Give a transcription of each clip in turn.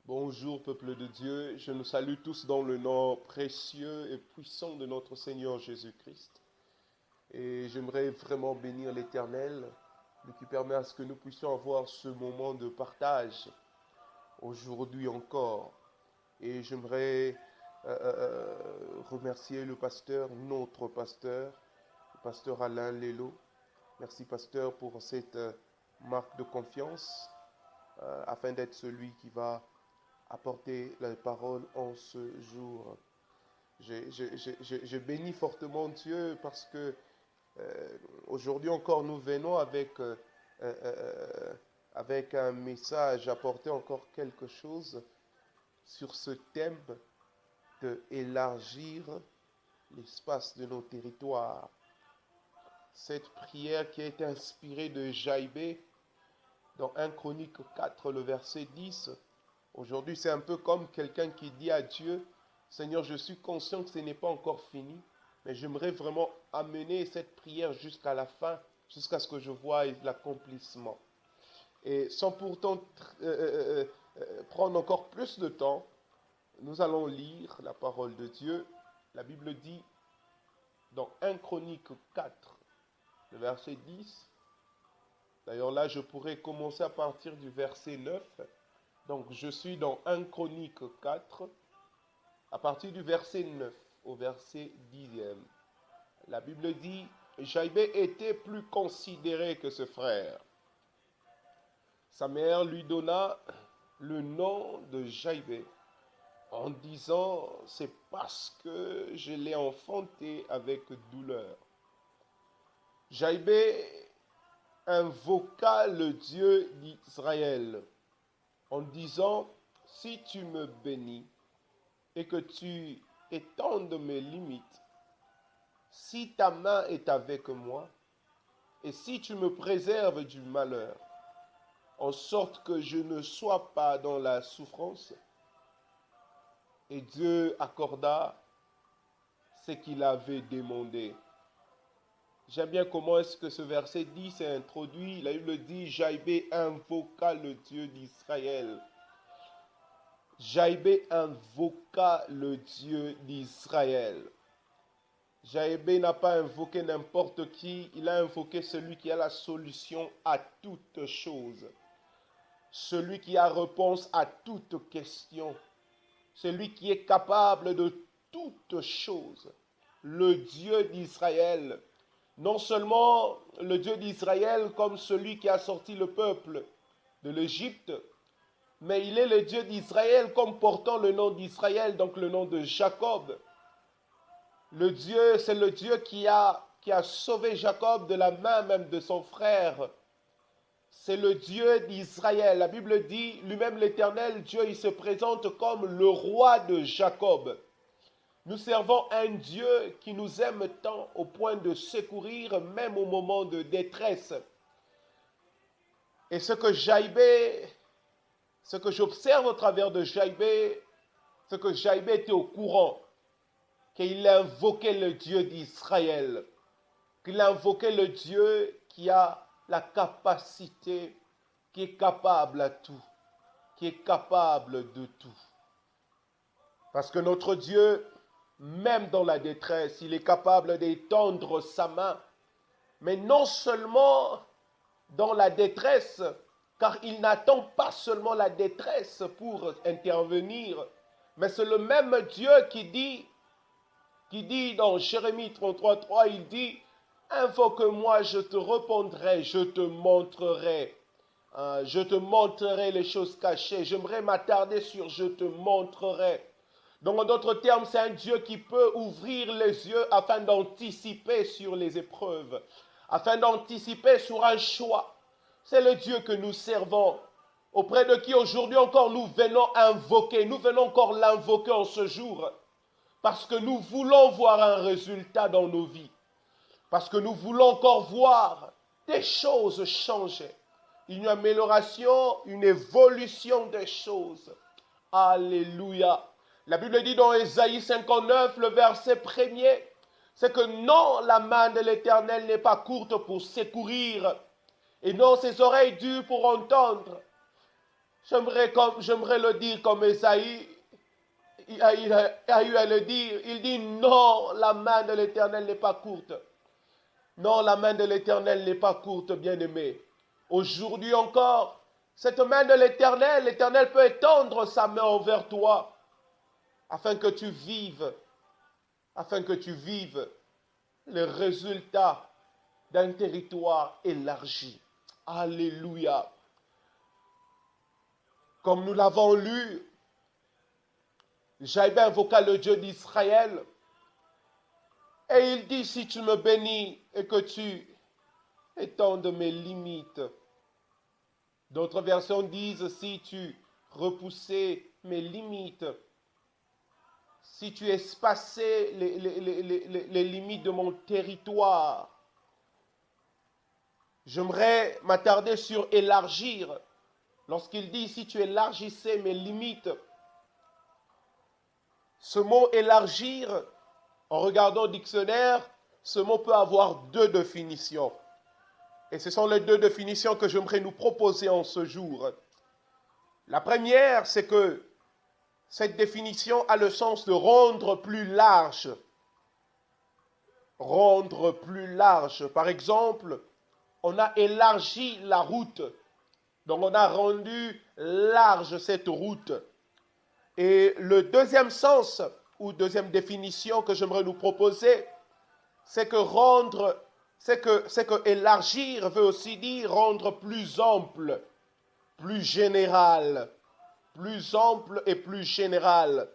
Bonjour peuple de Dieu, je nous salue tous dans le nom précieux et puissant de notre Seigneur Jésus-Christ. Et j'aimerais vraiment bénir l'Éternel, lui qui permet à ce que nous puissions avoir ce moment de partage aujourd'hui encore. Et j'aimerais remercier le pasteur, notre pasteur, le pasteur Alain Lelo. Merci pasteur pour cette marque de confiance afin d'être celui qui va apporter la parole en ce jour. Je bénis fortement Dieu parce que aujourd'hui encore nous venons avec un message, apporter encore quelque chose sur ce thème de élargir l'espace de nos territoires. Cette prière qui a été inspirée de Jaïbé dans 1 Chronique 4, le verset 10. Aujourd'hui, c'est un peu comme quelqu'un qui dit à Dieu, Seigneur, je suis conscient que ce n'est pas encore fini, mais j'aimerais vraiment amener cette prière jusqu'à la fin, jusqu'à ce que je voie l'accomplissement. Et sans pourtant prendre encore plus de temps, nous allons lire la parole de Dieu. La Bible dit dans 1 Chronique 4, le verset 10. D'ailleurs là, je pourrais commencer à partir du verset 9. Donc, je suis dans 1 Chronique 4, à partir du verset 9 au verset 10e. La Bible dit, Jaïbé était plus considéré que ses frères. Sa mère lui donna le nom de Jaïbé en disant, c'est parce que je l'ai enfanté avec douleur. Jaïbé invoqua le Dieu d'Israël en disant, si tu me bénis et que tu étendes mes limites, si ta main est avec moi, et si tu me préserves du malheur, en sorte que je ne sois pas dans la souffrance, et Dieu accorda ce qu'il avait demandé. J'aime bien comment est-ce que ce verset 10 est introduit. La Bible dit, Jaïbé invoqua le Dieu d'Israël. Jaïbé invoqua le Dieu d'Israël. Jaïbé n'a pas invoqué n'importe qui, il a invoqué celui qui a la solution à toute chose. Celui qui a réponse à toute question. Celui qui est capable de toutes choses. Le Dieu d'Israël. Non seulement le Dieu d'Israël comme celui qui a sorti le peuple de l'Égypte, mais il est le Dieu d'Israël comme portant le nom d'Israël, donc le nom de Jacob. Le Dieu, c'est le Dieu qui a sauvé Jacob de la main même de son frère. C'est le Dieu d'Israël. La Bible dit, lui-même l'Éternel, Dieu, il se présente comme le roi de Jacob. Nous servons un Dieu qui nous aime tant au point de secourir même au moment de détresse. Et ce que j'observe au travers de Jaïbé, c'est que Jaïbé était au courant qu'il invoquait le Dieu d'Israël, qu'il invoquait le Dieu qui a la capacité, qui est capable à tout, qui est capable de tout. Parce que notre Dieu, même dans la détresse, il est capable d'étendre sa main. Mais non seulement dans la détresse, car il n'attend pas seulement la détresse pour intervenir, mais c'est le même Dieu qui dit dans Jérémie 33:3, il dit, invoque-moi, je te répondrai, je te montrerai les choses cachées. J'aimerais m'attarder sur je te montrerai. Donc en d'autres termes, c'est un Dieu qui peut ouvrir les yeux afin d'anticiper sur les épreuves, afin d'anticiper sur un choix. C'est le Dieu que nous servons, auprès de qui aujourd'hui encore nous venons invoquer, nous venons encore l'invoquer en ce jour, parce que nous voulons voir un résultat dans nos vies, parce que nous voulons encore voir des choses changer, une amélioration, une évolution des choses. Alléluia. La Bible dit dans Ésaïe 59, le verset 1er, c'est que non, la main de l'Éternel n'est pas courte pour secourir, et non, ses oreilles dures pour entendre. J'aimerais le dire comme Esaïe a eu à le dire. Il dit non, la main de l'Éternel n'est pas courte. Non, la main de l'Éternel n'est pas courte, bien-aimé. Aujourd'hui encore, cette main de l'Éternel, l'Éternel peut étendre sa main envers toi afin que tu vives les résultats d'un territoire élargi. Alléluia. Comme nous l'avons lu, Jaïbe invoqua le Dieu d'Israël et il dit, si tu me bénis et que tu étendes mes limites. D'autres versions disent, si tu repoussais mes limites, si tu espaçais les limites de mon territoire. J'aimerais m'attarder sur élargir. Lorsqu'il dit, si tu élargissais mes limites, ce mot élargir, en regardant le dictionnaire, ce mot peut avoir deux définitions. Et ce sont les deux définitions que j'aimerais nous proposer en ce jour. La première, c'est que cette définition a le sens de rendre plus large. Rendre plus large. Par exemple, on a élargi la route. Donc on a rendu large cette route. Et le deuxième sens, ou deuxième définition que j'aimerais nous proposer, c'est que élargir veut aussi dire rendre plus ample, plus général. Plus ample et plus général.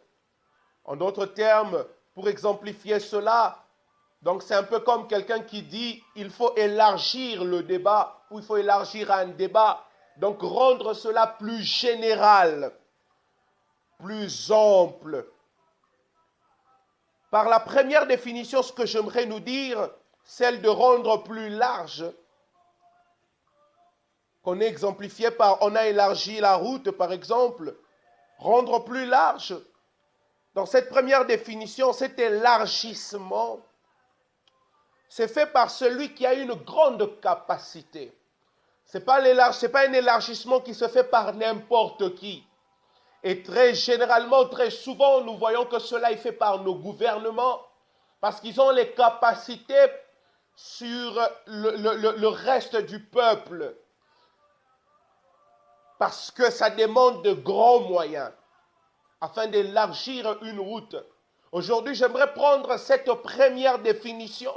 En d'autres termes, pour exemplifier cela, donc c'est un peu comme quelqu'un qui dit il faut élargir le débat ou il faut élargir un débat. Donc rendre cela plus général, plus ample. Par la première définition, ce que j'aimerais nous dire, celle de rendre plus large, qu'on est exemplifié par, on a élargi la route par exemple, rendre plus large. Dans cette première définition, cet élargissement, c'est fait par celui qui a une grande capacité. Ce n'est pas un élargissement qui se fait par n'importe qui. Et très généralement, très souvent, nous voyons que cela est fait par nos gouvernements parce qu'ils ont les capacités sur le reste du peuple. Parce que ça demande de grands moyens afin d'élargir une route. Aujourd'hui, j'aimerais prendre cette première définition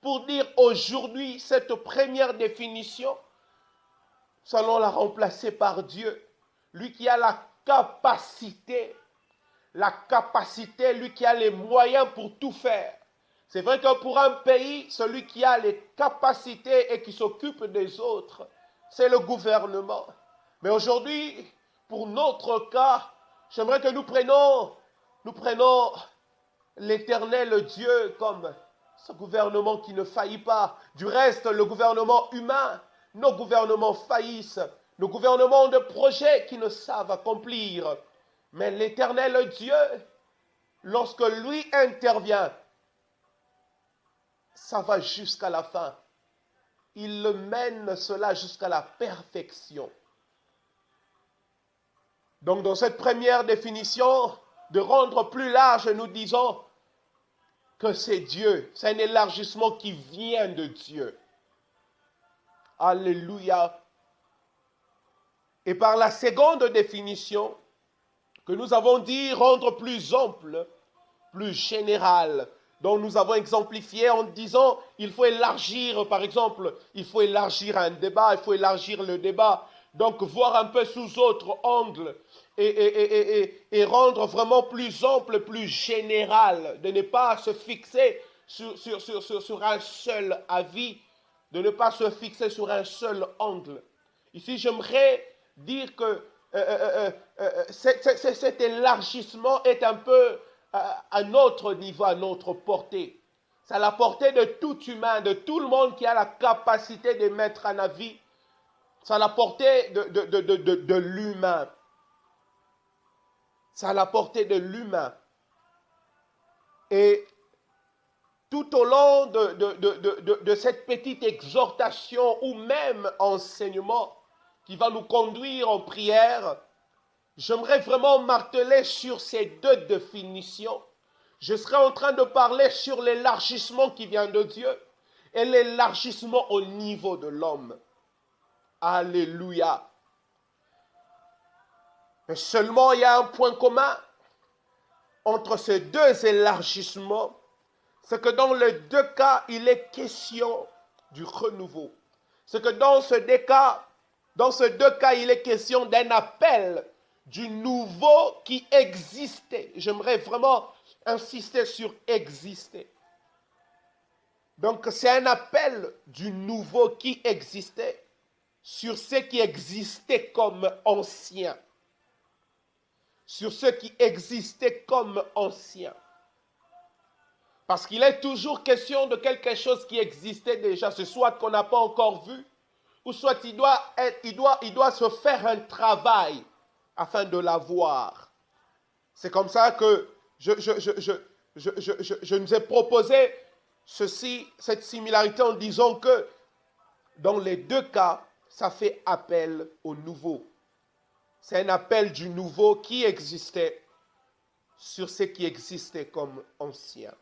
pour dire aujourd'hui, cette première définition, nous allons la remplacer par Dieu. Lui qui a la capacité, lui qui a les moyens pour tout faire. C'est vrai que pour un pays, celui qui a les capacités et qui s'occupe des autres, c'est le gouvernement. Mais aujourd'hui, pour notre cas, j'aimerais que nous prenions l'Éternel Dieu comme ce gouvernement qui ne faillit pas. Du reste, le gouvernement humain, nos gouvernements faillissent. Nos gouvernements ont des projets qui ne savent accomplir. Mais l'Éternel Dieu, lorsque lui intervient, ça va jusqu'à la fin. Il mène cela jusqu'à la perfection. Donc dans cette première définition, de rendre plus large, nous disons que c'est Dieu. C'est un élargissement qui vient de Dieu. Alléluia. Et par la seconde définition, que nous avons dit rendre plus ample, plus général, dont nous avons exemplifié en disant il faut élargir, par exemple, il faut élargir un débat, il faut élargir le débat. Donc voir un peu sous autre angle et rendre vraiment plus ample, plus général, de ne pas se fixer sur un seul avis, de ne pas se fixer sur un seul angle. Ici, j'aimerais dire que cet élargissement est un peu à notre niveau, à notre portée. C'est à la portée de tout humain, de tout le monde qui a la capacité d'émettre un avis. C'est à la portée de l'humain. C'est à la portée de l'humain. Et tout au long de cette petite exhortation ou même enseignement qui va nous conduire en prière, j'aimerais vraiment marteler sur ces deux définitions. Je serai en train de parler sur l'élargissement qui vient de Dieu et l'élargissement au niveau de l'homme. Alléluia. Mais seulement il y a un point commun entre ces deux élargissements, c'est que dans les deux cas, il est question du renouveau. C'est que dans ces deux cas, il est question d'un appel du nouveau qui existait. J'aimerais vraiment insister sur exister. Donc c'est un appel du nouveau qui existait sur ce qui existait comme ancien. Sur ce qui existait comme ancien. Parce qu'il est toujours question de quelque chose qui existait déjà, ce soit qu'on n'a pas encore vu, ou soit il doit se faire un travail afin de l'avoir. C'est comme ça que je nous ai proposé cette similarité en disant que dans les deux cas, ça fait appel au nouveau. C'est un appel du nouveau qui existait sur ce qui existait comme ancien.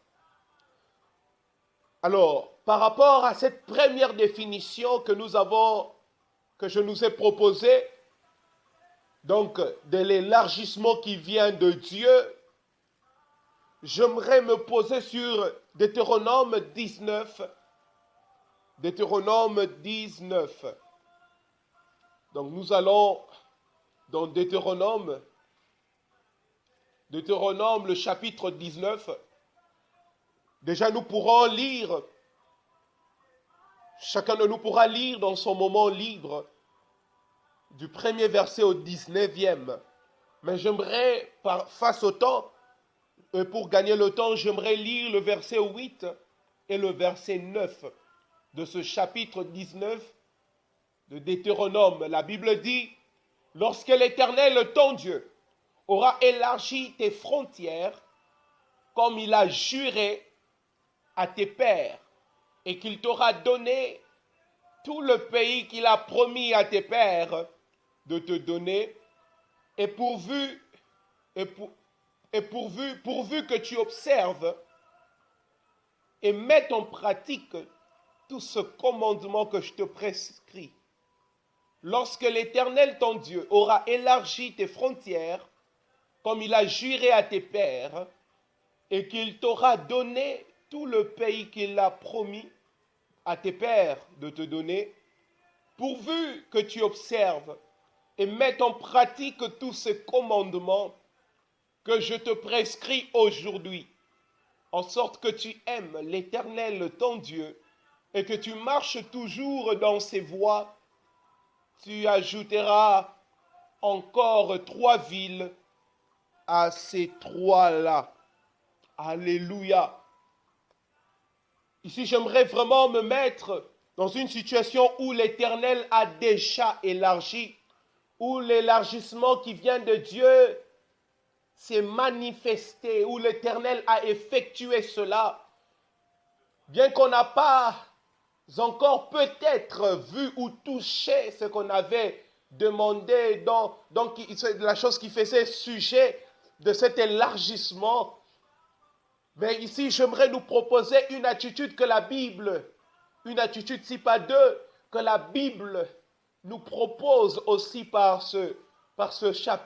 Alors, par rapport à cette première définition que je nous ai proposée, donc de l'élargissement qui vient de Dieu, j'aimerais me poser sur Deutéronome 19. Deutéronome 19. Donc nous allons dans Deutéronome le chapitre 19. Déjà, nous pourrons lire, chacun de nous pourra lire dans son moment libre, du premier verset au 19e. Mais j'aimerais, face au temps, pour gagner le temps, j'aimerais lire le verset 8 et le verset 9 de ce chapitre 19 de Deutéronome. La Bible dit, « Lorsque l'Éternel, ton Dieu, aura élargi tes frontières, comme il a juré à tes pères, et qu'il t'aura donné tout le pays qu'il a promis à tes pères de te donner, et pourvu que tu observes et mettes en pratique tout ce commandement que je te prescris. Lorsque l'Éternel ton Dieu aura élargi tes frontières, comme il a juré à tes pères, et qu'il t'aura donné tout le pays qu'il a promis à tes pères de te donner, pourvu que tu observes et mettes en pratique tous ces commandements que je te prescris aujourd'hui, en sorte que tu aimes l'Éternel ton Dieu et que tu marches toujours dans ses voies, tu ajouteras encore 3 villes à ces 3-là. Alléluia. Ici, j'aimerais vraiment me mettre dans une situation où l'Éternel a déjà élargi, où l'élargissement qui vient de Dieu s'est manifesté, où l'Éternel a effectué cela. Bien qu'on n'a pas encore peut-être vu ou touché ce qu'on avait demandé, donc c'est la chose qui faisait sujet de cet élargissement. Mais ici, j'aimerais nous proposer une attitude que la Bible, une attitude si pas deux, que la Bible nous propose aussi par ce chapitre.